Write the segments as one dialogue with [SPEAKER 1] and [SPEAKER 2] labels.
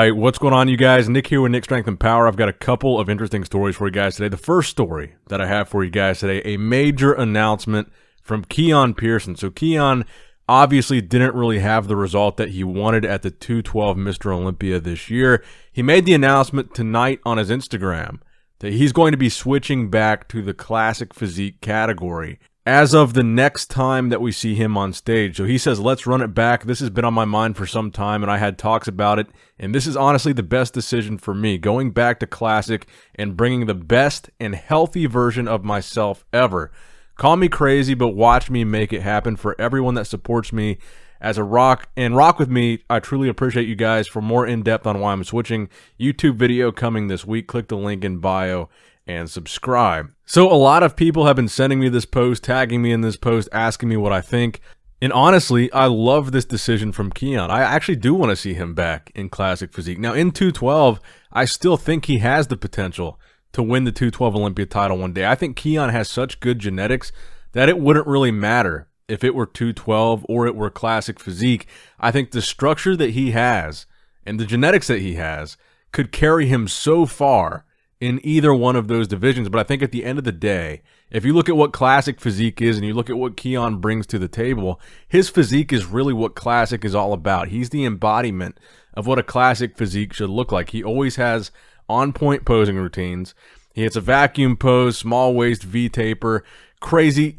[SPEAKER 1] right, what's going on, you guys? Nick here with Nick Strength and Power. I've got a couple of interesting stories for you guys today. The first story that I have for you guys today, a major announcement from Keone Pearson. So Keone obviously didn't really have the result that he wanted at the 212 Mr. Olympia this year. He made the announcement tonight on his Instagram that he's going to be switching back to the classic physique category as of the next time that we see him on stage. So he says, let's run it back. This has been on my mind for some time, and I had talks about it, and this is honestly the best decision for me, going back to classic and bringing the best and healthy version of myself ever. Call me crazy, but watch me make it happen. For everyone that supports me as a rock with me, I truly appreciate you guys. For more in-depth on why I'm switching, YouTube video coming this week. Click the link in bio and subscribe. So a lot of people have been sending me this post, tagging me in this post, asking me what I think. And honestly, I love this decision from Keone. I actually do want to see him back in classic physique. Now in 212, I still think he has the potential to win the 212 Olympia title one day. I think Keone has such good genetics that it wouldn't really matter if it were 212 or it were classic physique. I think the structure that he has and the genetics that he has could carry him so far in either one of those divisions. But I think at the end of the day, if you look at what classic physique is and you look at what Keone brings to the table, his physique is really what classic is all about. He's the embodiment of what a classic physique should look like. He always has on-point posing routines. He hits a vacuum pose, small waist V-taper, crazy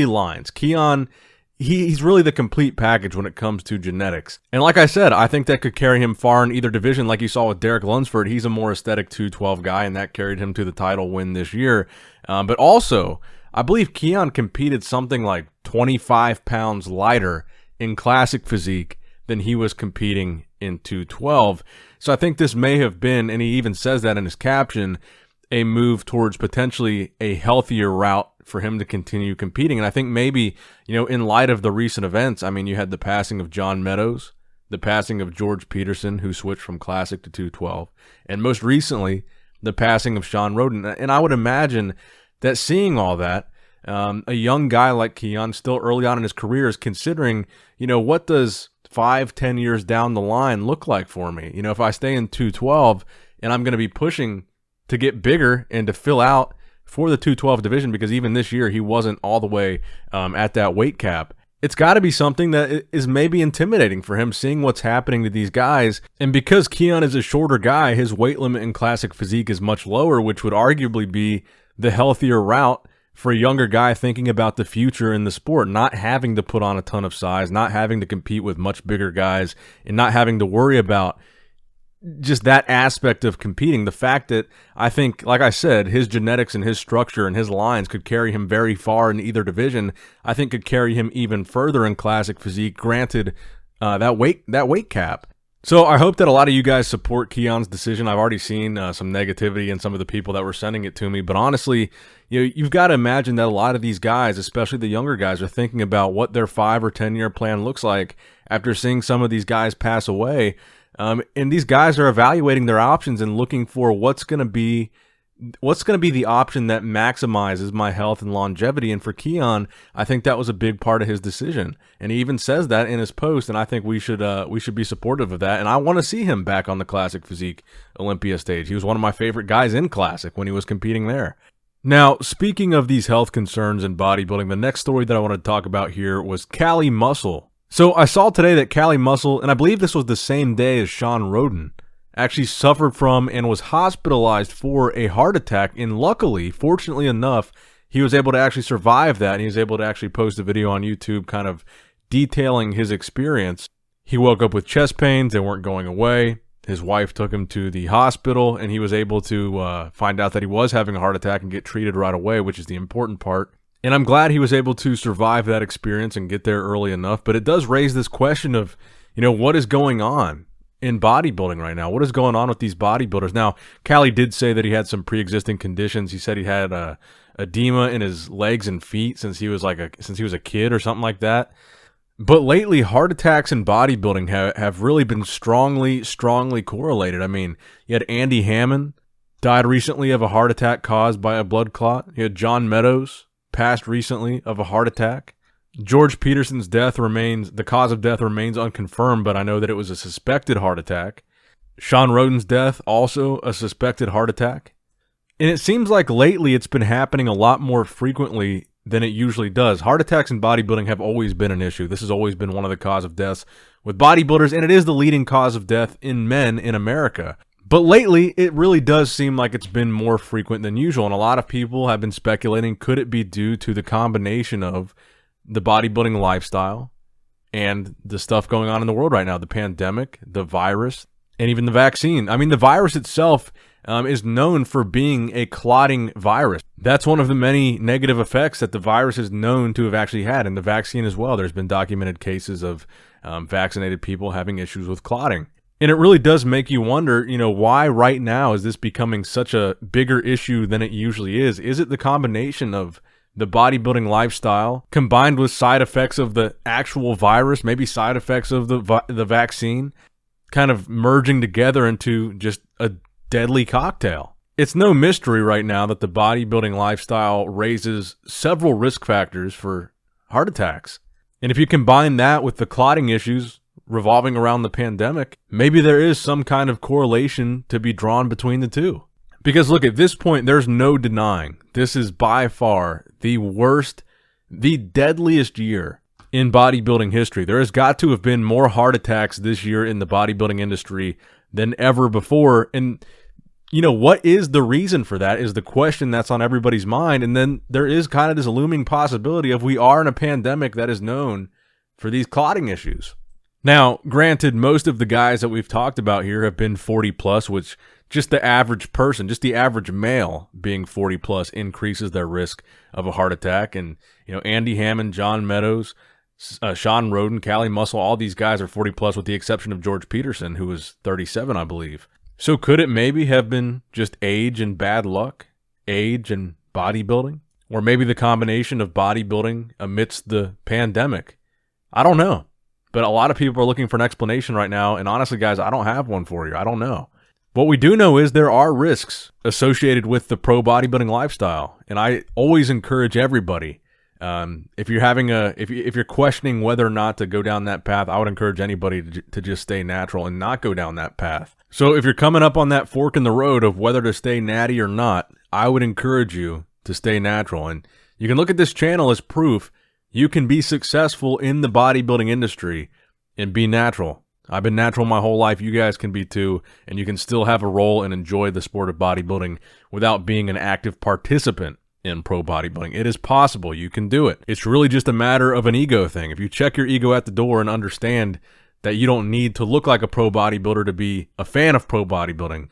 [SPEAKER 1] lines. Keone, he's really the complete package when it comes to genetics. And like I said, I think that could carry him far in either division. Like you saw with Derek Lunsford, he's a more aesthetic 212 guy, and that carried him to the title win this year. But also, I believe Keone competed something like 25 pounds lighter in classic physique than he was competing in 212. So I think this may have been, and he even says that in his caption, a move towards potentially a healthier route for him to continue competing. And I think maybe, in light of the recent events, I mean, you had the passing of John Meadows, the passing of George Peterson, who switched from classic to 212, and most recently, the passing of Shawn Rhoden. And I would imagine that seeing all that, a young guy like Keone, still early on in his career, is considering, what does 5-10 years down the line look like for me? If I stay in 212 and I'm going to be pushing to get bigger and to fill out for the 212 division, because even this year he wasn't all the way at that weight cap. It's got to be something that is maybe intimidating for him, seeing what's happening to these guys. And because Keone is a shorter guy, his weight limit in classic physique is much lower, which would arguably be the healthier route for a younger guy thinking about the future in the sport, not having to put on a ton of size, not having to compete with much bigger guys, and not having to worry about just that aspect of competing. The fact that I think, like I said, his genetics and his structure and his lines could carry him very far in either division, I think could carry him even further in classic physique, granted that weight cap. So I hope that a lot of you guys support Keone's decision. I've already seen some negativity in some of the people that were sending it to me, but honestly, you've got to imagine that a lot of these guys, especially the younger guys, are thinking about what their 5 or 10 year plan looks like after seeing some of these guys pass away. And these guys are evaluating their options and looking for what's going to be the option that maximizes my health and longevity. And for Keone, I think that was a big part of his decision. And he even says that in his post, and I think we should be supportive of that. And I want to see him back on the classic physique Olympia stage. He was one of my favorite guys in classic when he was competing there. Now, speaking of these health concerns in bodybuilding, the next story that I want to talk about here was Cali Muscle. So I saw today that Cali Muscle, and I believe this was the same day as Shawn Rhoden, actually suffered from and was hospitalized for a heart attack. And luckily, fortunately enough, he was able to actually survive that, and he was able to actually post a video on YouTube kind of detailing his experience. He woke up with chest pains. They weren't going away. His wife took him to the hospital, and he was able to find out that he was having a heart attack and get treated right away, which is the important part. And I'm glad he was able to survive that experience and get there early enough. But it does raise this question of, what is going on in bodybuilding right now? What is going on with these bodybuilders? Now, Cali did say that he had some pre-existing conditions. He said he had edema in his legs and feet since he was a kid or something like that. But lately, heart attacks in bodybuilding have really been strongly correlated. I mean, you had Andy Hammond died recently of a heart attack caused by a blood clot. You had John Meadows passed recently of a heart attack. George Peterson's the cause of death remains unconfirmed, but I know that it was a suspected heart attack. Shawn Rhoden's death, also a suspected heart attack. And it seems like lately it's been happening a lot more frequently than it usually does. Heart attacks in bodybuilding have always been an issue. This has always been one of the cause of deaths with bodybuilders, and it is the leading cause of death in men in America. But lately, it really does seem like it's been more frequent than usual, and a lot of people have been speculating, could it be due to the combination of the bodybuilding lifestyle and the stuff going on in the world right now, the pandemic, the virus, and even the vaccine. I mean, the virus itself is known for being a clotting virus. That's one of the many negative effects that the virus is known to have actually had, and the vaccine as well. There's been documented cases of vaccinated people having issues with clotting. And it really does make you wonder, why right now is this becoming such a bigger issue than it usually is? Is it the combination of the bodybuilding lifestyle combined with side effects of the actual virus, maybe side effects of the vaccine, kind of merging together into just a deadly cocktail? It's no mystery right now that the bodybuilding lifestyle raises several risk factors for heart attacks. And if you combine that with the clotting issues revolving around the pandemic, maybe there is some kind of correlation to be drawn between the two. Because look, at this point, there's no denying this is by far the worst, the deadliest year in bodybuilding history. There has got to have been more heart attacks this year in the bodybuilding industry than ever before. And what is the reason for that is the question that's on everybody's mind. And then there is kind of this looming possibility of we are in a pandemic that is known for these clotting issues. Now, granted, most of the guys that we've talked about here have been 40 plus, which just the average person, just the average male being 40 plus increases their risk of a heart attack. And, Andy Hammond, John Meadows, Shawn Rhoden, Cali Muscle, all these guys are 40 plus with the exception of George Peterson, who was 37, I believe. So could it maybe have been just age and bad luck, age and bodybuilding, or maybe the combination of bodybuilding amidst the pandemic? I don't know. But a lot of people are looking for an explanation right now, and honestly, guys, I don't have one for you. I don't know. What we do know is there are risks associated with the pro bodybuilding lifestyle, and I always encourage everybody, if you're questioning whether or not to go down that path, I would encourage anybody to just stay natural and not go down that path. So if you're coming up on that fork in the road of whether to stay natty or not, I would encourage you to stay natural, and you can look at this channel as proof. You can be successful in the bodybuilding industry and be natural. I've been natural my whole life. You guys can be too, and you can still have a role and enjoy the sport of bodybuilding without being an active participant in pro bodybuilding. It is possible. You can do it. It's really just a matter of an ego thing. If you check your ego at the door and understand that you don't need to look like a pro bodybuilder to be a fan of pro bodybuilding,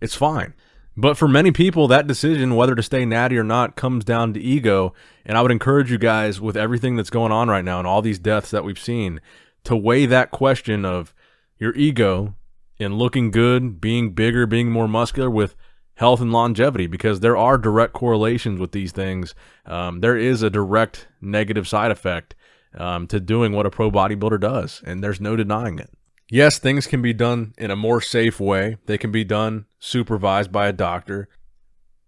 [SPEAKER 1] it's fine. But for many people, that decision, whether to stay natty or not, comes down to ego. And I would encourage you guys, with everything that's going on right now and all these deaths that we've seen, to weigh that question of your ego and looking good, being bigger, being more muscular with health and longevity, because there are direct correlations with these things. There is a direct negative side effect to doing what a pro bodybuilder does, and there's no denying it. Yes, things can be done in a more safe way. They can be done supervised by a doctor.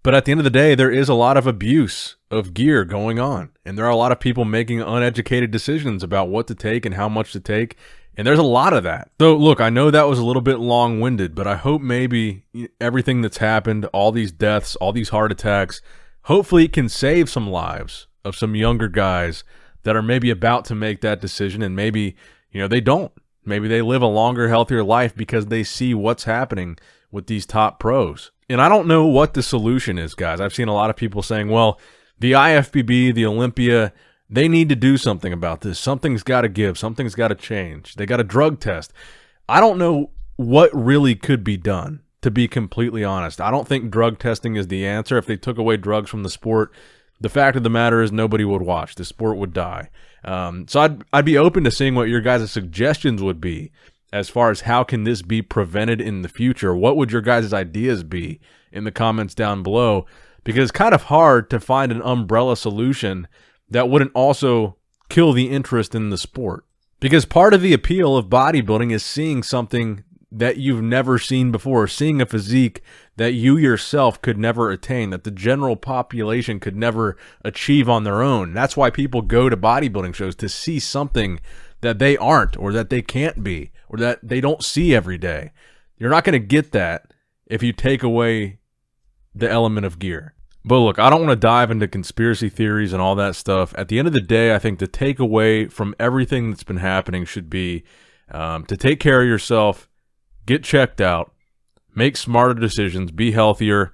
[SPEAKER 1] But at the end of the day, there is a lot of abuse of gear going on. And there are a lot of people making uneducated decisions about what to take and how much to take. And there's a lot of that. So look, I know that was a little bit long-winded, but I hope maybe everything that's happened, all these deaths, all these heart attacks, hopefully it can save some lives of some younger guys that are maybe about to make that decision, and maybe, they don't. Maybe they live a longer, healthier life because they see what's happening with these top pros. And I don't know what the solution is, guys. I've seen a lot of people saying, well, the IFBB, the Olympia, they need to do something about this. Something's got to give. Something's got to change. They got a drug test. I don't know what really could be done, to be completely honest. I don't think drug testing is the answer. If they took away drugs from the sport, the fact of the matter is nobody would watch. The sport would die. So I'd be open to seeing what your guys' suggestions would be as far as how can this be prevented in the future. What would your guys' ideas be in the comments down below? Because it's kind of hard to find an umbrella solution that wouldn't also kill the interest in the sport. Because part of the appeal of bodybuilding is seeing something that you've never seen before, seeing a physique that you yourself could never attain, that the general population could never achieve on their own. That's why people go to bodybuilding shows, to see something that they aren't, or that they can't be, or that they don't see every day. You're not going to get that if you take away the element of gear. But look, I don't want to dive into conspiracy theories and all that stuff. At the end of the day, I think the takeaway from everything that's been happening should be to take care of yourself, get checked out, make smarter decisions, be healthier.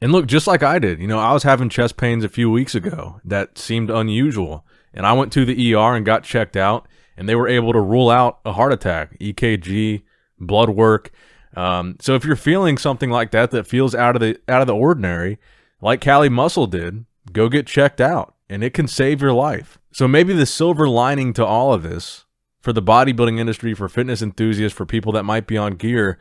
[SPEAKER 1] And look, just like I did, I was having chest pains a few weeks ago that seemed unusual. And I went to the ER and got checked out, and they were able to rule out a heart attack, EKG, blood work. So if you're feeling something like that feels out of the ordinary, like Cali Muscle did, go get checked out, and it can save your life. So maybe the silver lining to all of this, for the bodybuilding industry, for fitness enthusiasts, for people that might be on gear,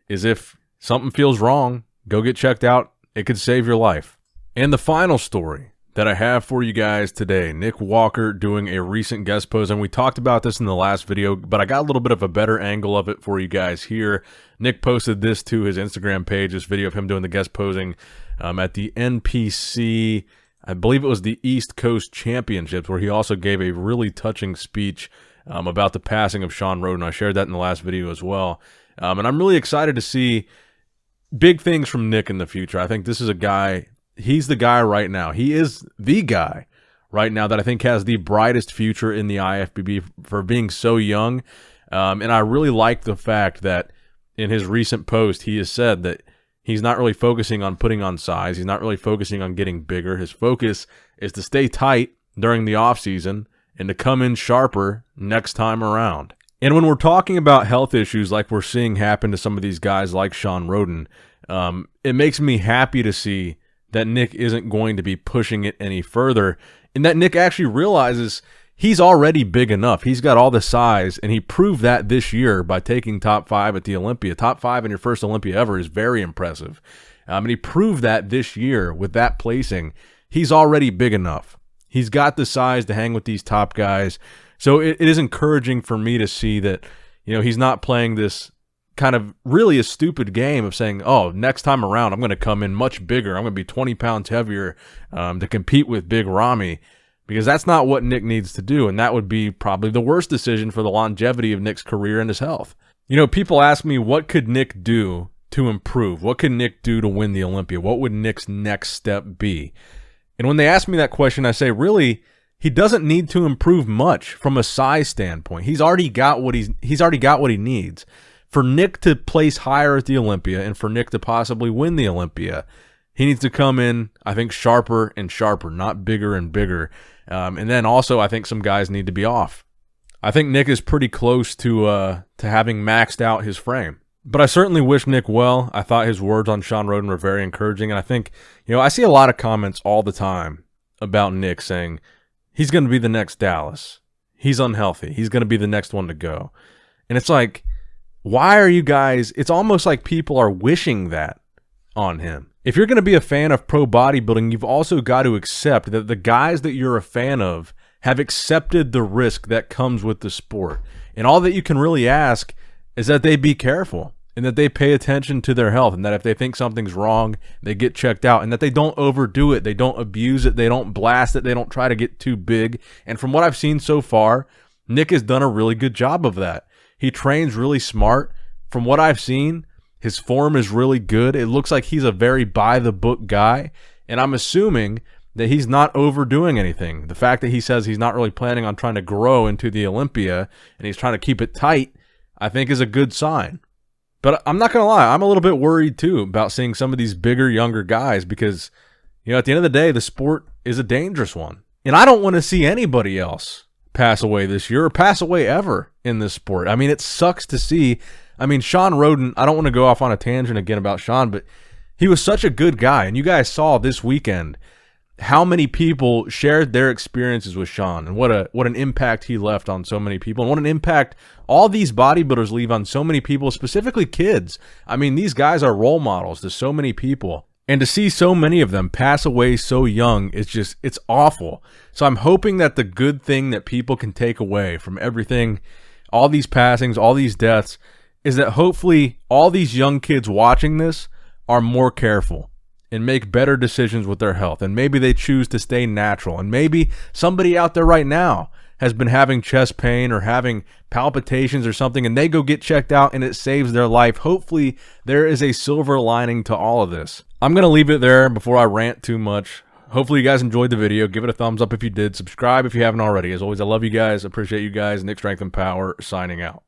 [SPEAKER 1] is if something feels wrong, go get checked out. It could save your life. And the final story that I have for you guys today, Nick Walker doing a recent guest post, and we talked about this in the last video, but I got a little bit of a better angle of it for you guys here. Nick posted this to his Instagram page, this video of him doing the guest posing at the NPC, I believe it was the East Coast Championships, where he also gave a really touching speech about the passing of Shawn Rhoden. I shared that in the last video as well. And I'm really excited to see big things from Nick in the future. I think this is a guy, he's the guy right now. He is the guy right now that I think has the brightest future in the IFBB for being so young. And I really like the fact that in his recent post, he has said that he's not really focusing on putting on size. He's not really focusing on getting bigger. His focus is to stay tight during the offseason and to come in sharper next time around. And when we're talking about health issues like we're seeing happen to some of these guys like Shawn Rhoden, it makes me happy to see that Nick isn't going to be pushing it any further, and that Nick actually realizes he's already big enough. He's got all the size, and he proved that this year by taking top 5 at the Olympia. Top 5 in your first Olympia ever is very impressive. And he proved that this year with that placing. He's already big enough. He's got the size to hang with these top guys. So it is encouraging for me to see that, he's not playing this kind of really a stupid game of saying, oh, next time around, I'm going to come in much bigger. I'm going to be 20 pounds heavier to compete with Big Ramy. Because that's not what Nick needs to do, and that would be probably the worst decision for the longevity of Nick's career and his health. People ask me, what could Nick do to improve? What could Nick do to win the Olympia? What would Nick's next step be? And when they ask me that question, I say, really, he doesn't need to improve much from a size standpoint. He's already got what he needs. For Nick to place higher at the Olympia and for Nick to possibly win the Olympia, he needs to come in, I think, sharper and sharper, not bigger and bigger. And then also, I think some guys need to be off. I think Nick is pretty close to having maxed out his frame. But I certainly wish Nick well. I thought his words on Shawn Rhoden were very encouraging. And I think, I see a lot of comments all the time about Nick saying, he's going to be the next Dallas. He's unhealthy. He's going to be the next one to go. And it's like, why are you guys, it's almost like people are wishing that on him. If you're going to be a fan of pro bodybuilding, you've also got to accept that the guys that you're a fan of have accepted the risk that comes with the sport. And all that you can really ask is that they be careful and that they pay attention to their health, and that if they think something's wrong, they get checked out, and that they don't overdo it, they don't abuse it, they don't blast it, they don't try to get too big. And from what I've seen so far, Nick has done a really good job of that. He trains really smart. From what I've seen, his form is really good. It looks like he's a very by-the-book guy, and I'm assuming that he's not overdoing anything. The fact that he says he's not really planning on trying to grow into the Olympia and he's trying to keep it tight, I think is a good sign. But I'm not going to lie, I'm a little bit worried too about seeing some of these bigger, younger guys because, at the end of the day, the sport is a dangerous one. And I don't want to see anybody else pass away this year or pass away ever in this sport. I mean, it sucks to see. Shawn Rhoden, I don't want to go off on a tangent again about Shawn, but he was such a good guy. And you guys saw this weekend how many people shared their experiences with Shawn and what an impact he left on so many people and what an impact all these bodybuilders leave on so many people, specifically kids. These guys are role models to so many people. And to see so many of them pass away so young, it's awful. So I'm hoping that the good thing that people can take away from everything, all these passings, all these deaths, is that hopefully all these young kids watching this are more careful and make better decisions with their health. And maybe they choose to stay natural. And maybe somebody out there right now has been having chest pain or having palpitations or something, and they go get checked out and it saves their life. Hopefully there is a silver lining to all of this. I'm going to leave it there before I rant too much. Hopefully you guys enjoyed the video. Give it a thumbs up if you did. Subscribe if you haven't already. As always, I love you guys. Appreciate you guys. Nick Strength and Power signing out.